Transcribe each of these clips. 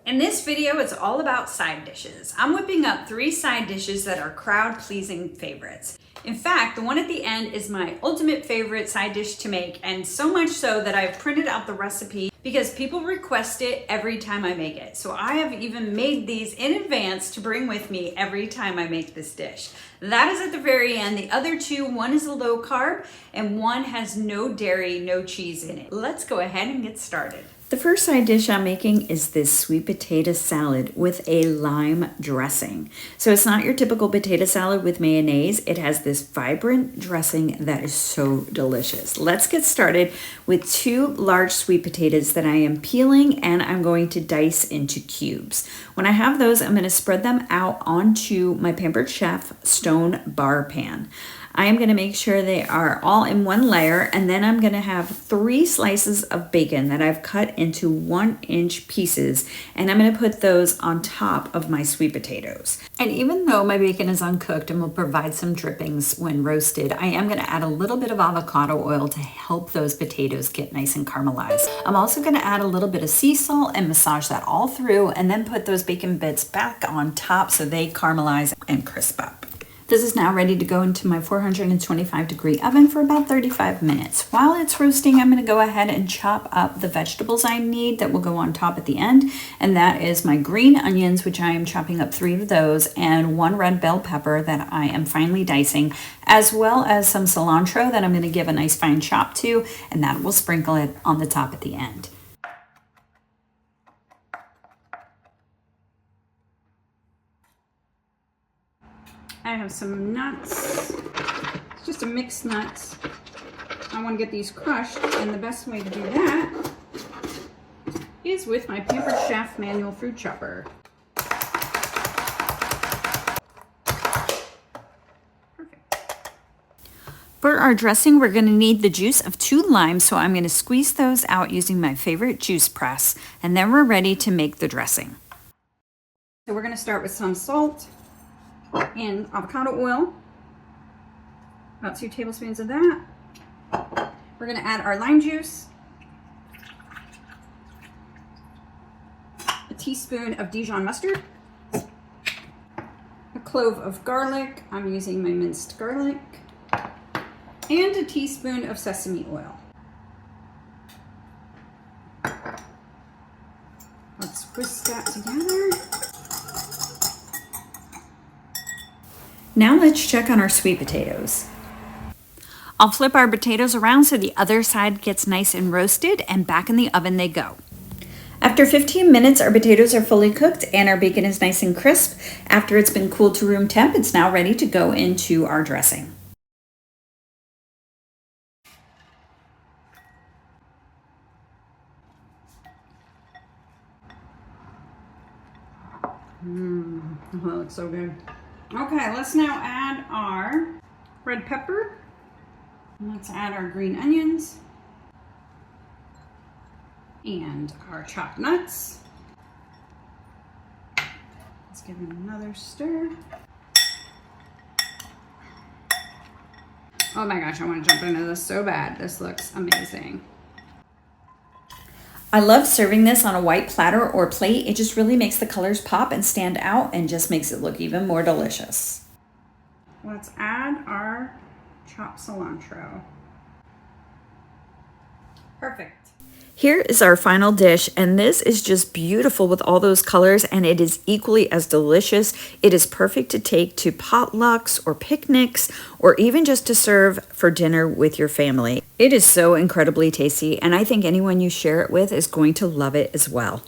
In this video, it's all about side dishes. I'm whipping up 3 side dishes that are crowd-pleasing favorites. In fact, the one at the end is my ultimate favorite side dish to make, and so much so that I've printed out the recipe because people request it every time I make it. So I have even made these in advance to bring with me every time I make this dish. That is at the very end. The other 2, one is a low carb and one has no dairy, no cheese in it. Let's go ahead and get started. The first side dish I'm making is this sweet potato salad with a lime dressing. So it's not your typical potato salad with mayonnaise. It has this vibrant dressing that is so delicious. Let's get started with 2 large sweet potatoes that I am peeling and I'm going to dice into cubes. When I have those, I'm going to spread them out onto my Pampered Chef stone bar pan. I am going to make sure they are all in one layer, and then I'm going to have 3 slices of bacon that I've cut into 1-inch pieces, and I'm going to put those on top of my sweet potatoes. And even though my bacon is uncooked and will provide some drippings when roasted, I am going to add a little bit of avocado oil to help those potatoes get nice and caramelized. I'm also going to add a little bit of sea salt and massage that all through, and then put those bacon bits back on top so they caramelize and crisp up. This is now ready to go into my 425-degree oven for about 35 minutes. While it's roasting, I'm going to go ahead and chop up the vegetables I need that will go on top at the end. And that is my green onions, which I am chopping up 3 of those, and 1 red bell pepper that I am finely dicing, as well as some cilantro that I'm going to give a nice fine chop to, and that will sprinkle it on the top at the end. I have some nuts. It's just a mixed nuts. I want to get these crushed, and the best way to do that is with my Pampered Chef manual fruit chopper. Perfect. For our dressing, we're going to need the juice of 2 limes, so I'm going to squeeze those out using my favorite juice press, and then we're ready to make the dressing. So we're going to start with some salt and avocado oil, about 2 tablespoons of that. We're going to add our lime juice, a teaspoon of Dijon mustard, a clove of garlic, I'm using my minced garlic, and a teaspoon of sesame oil. Let's whisk that together. Now let's check on our sweet potatoes. I'll flip our potatoes around so the other side gets nice and roasted, and back in the oven they go. After 15 minutes, our potatoes are fully cooked and our bacon is nice and crisp. After it's been cooled to room temp, it's now ready to go into our dressing. Oh, that looks so good. Okay, let's now add our red pepper. Let's add our green onions and our chopped nuts. Let's give it another stir. Oh my gosh, I want to jump into this so bad. This looks amazing. I love serving this on a white platter or plate. It just really makes the colors pop and stand out and just makes it look even more delicious. Let's add our chopped cilantro. Perfect. Here is our final dish, and this is just beautiful with all those colors, and it is equally as delicious. It is perfect to take to potlucks or picnics, or even just to serve for dinner with your family. It is so incredibly tasty, and I think anyone you share it with is going to love it as well.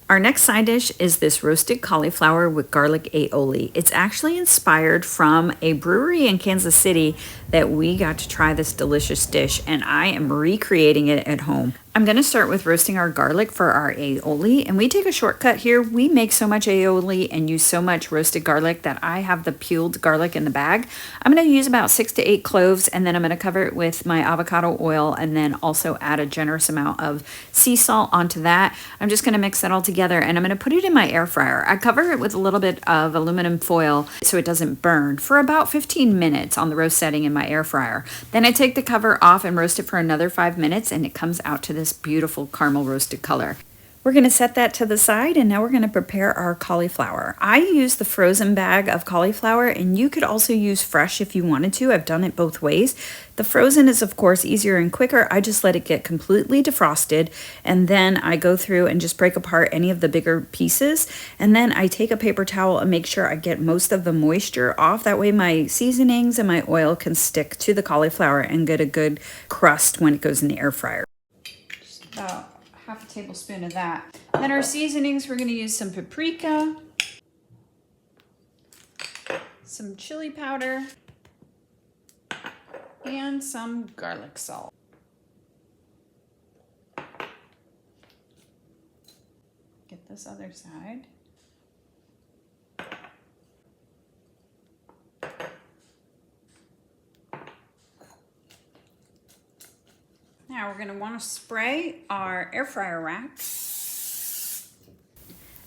Our next side dish is this roasted cauliflower with garlic aioli. It's actually inspired from a brewery in Kansas City that we got to try this delicious dish, and I am recreating it at home. I'm going to start with roasting our garlic for our aioli, and we take a shortcut here. We make so much aioli and use so much roasted garlic that I have the peeled garlic in the bag. I'm going to use about 6 to 8 cloves, and then I'm going to cover it with my avocado oil and then also add a generous amount of sea salt onto that. I'm just going to mix that all together, and I'm going to put it in my air fryer. I cover it with a little bit of aluminum foil so it doesn't burn for about 15 minutes on the roast setting in my air fryer. Then I take the cover off and roast it for another 5 minutes, and it comes out to this beautiful caramel roasted color. We're going to set that to the side, and now we're going to prepare our cauliflower. I use the frozen bag of cauliflower, and you could also use fresh if you wanted to. I've done it both ways. The frozen is of course easier and quicker. I just let it get completely defrosted, and then I go through and just break apart any of the bigger pieces, and then I take a paper towel and make sure I get most of the moisture off. That way my seasonings and my oil can stick to the cauliflower and get a good crust when it goes in the air fryer. Just about half a tablespoon of that. Then our seasonings, we're going to use some paprika, some chili powder, and some garlic salt. Get this other side. Now we're going to want to spray our air fryer rack.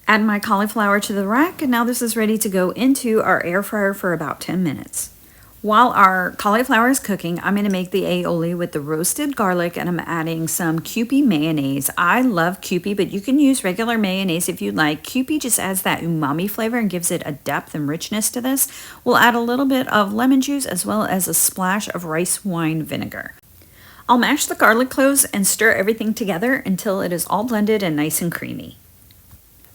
Add my cauliflower to the rack, and now this is ready to go into our air fryer for about 10 minutes. While our cauliflower is cooking, I'm going to make the aioli with the roasted garlic, and I'm adding some Kewpie mayonnaise. I love Kewpie, but you can use regular mayonnaise if you like. Kewpie just adds that umami flavor and gives it a depth and richness to this. We'll add a little bit of lemon juice as well as a splash of rice wine vinegar. I'll mash the garlic cloves and stir everything together until it is all blended and nice and creamy.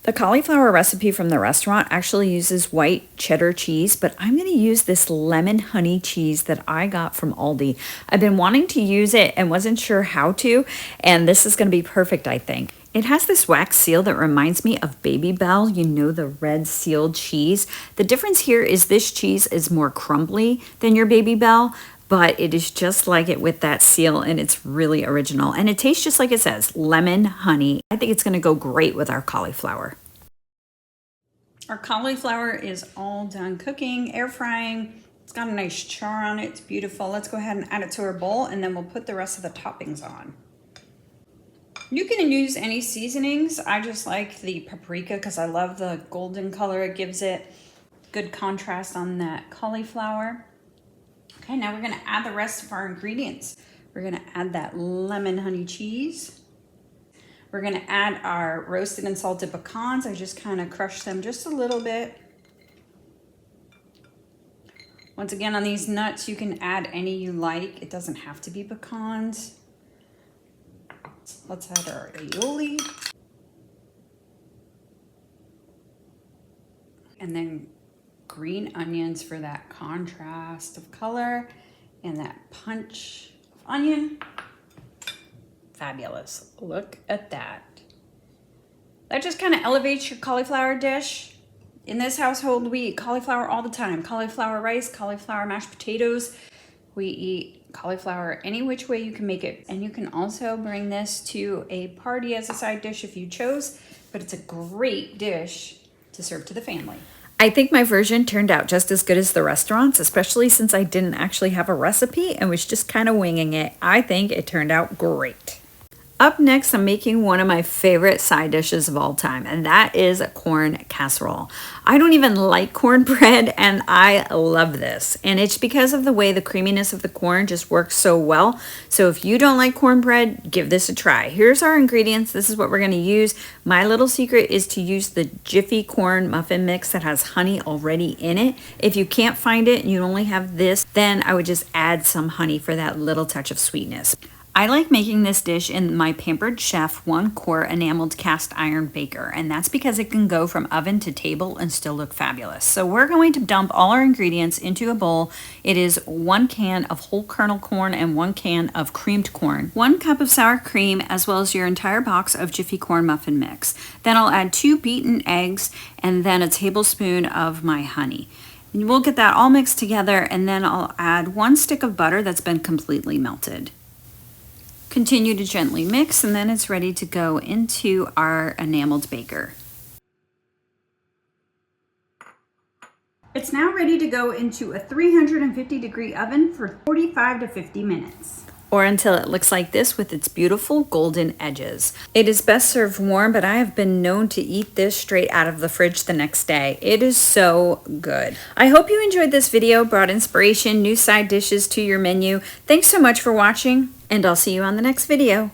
The cauliflower recipe from the restaurant actually uses white cheddar cheese, but I'm going to use this lemon honey cheese that I got from Aldi. I've been wanting to use it and wasn't sure how to, and this is going to be perfect, I think. It has this wax seal that reminds me of Baby Bell, you know, the red sealed cheese. The difference here is this cheese is more crumbly than your Baby Bell, but it is just like it with that seal, and it's really original. And it tastes just like it says, lemon honey. I think it's gonna go great with our cauliflower. Our cauliflower is all done cooking, air frying. It's got a nice char on it, it's beautiful. Let's go ahead and add it to our bowl, and then we'll put the rest of the toppings on. You can use any seasonings. I just like the paprika because I love the golden color it gives it. Good contrast on that cauliflower. Okay, now we're gonna add the rest of our ingredients. We're gonna add that lemon honey cheese. We're gonna add our roasted and salted pecans. I just kind of crushed them just a little bit. Once again, on these nuts, you can add any you like. It doesn't have to be pecans. Let's add our aioli. And then green onions for that contrast of color and that punch of onion. Fabulous. Look at that. That just kind of elevates your cauliflower dish. In this household, we eat cauliflower all the time. Cauliflower rice, cauliflower mashed potatoes. We eat cauliflower any which way you can make it. And you can also bring this to a party as a side dish if you chose, but it's a great dish to serve to the family. I think my version turned out just as good as the restaurant's, especially since I didn't actually have a recipe and was just kind of winging it. I think it turned out great. Up next, I'm making one of my favorite side dishes of all time, and that is a corn casserole. I don't even like cornbread, and I love this. And it's because of the way the creaminess of the corn just works so well. So if you don't like cornbread, give this a try. Here's our ingredients. This is what we're going to use. My little secret is to use the Jiffy corn muffin mix that has honey already in it. If you can't find it and you only have this, then I would just add some honey for that little touch of sweetness. I like making this dish in my Pampered Chef 1-quart enameled cast iron baker, and that's because it can go from oven to table and still look fabulous. So we're going to dump all our ingredients into a bowl. It is 1 can of whole kernel corn and 1 can of creamed corn, 1 cup of sour cream, as well as your entire box of Jiffy corn muffin mix. Then I'll add 2 beaten eggs and then a tablespoon of my honey. And we'll get that all mixed together, and then I'll add 1 stick of butter that's been completely melted. Continue to gently mix, and then it's ready to go into our enameled baker. It's now ready to go into a 350-degree oven for 45 to 50 minutes. Or until it looks like this with its beautiful golden edges. It is best served warm, but I have been known to eat this straight out of the fridge the next day. It is so good. I hope you enjoyed this video, brought inspiration, new side dishes to your menu. Thanks so much for watching, and I'll see you on the next video.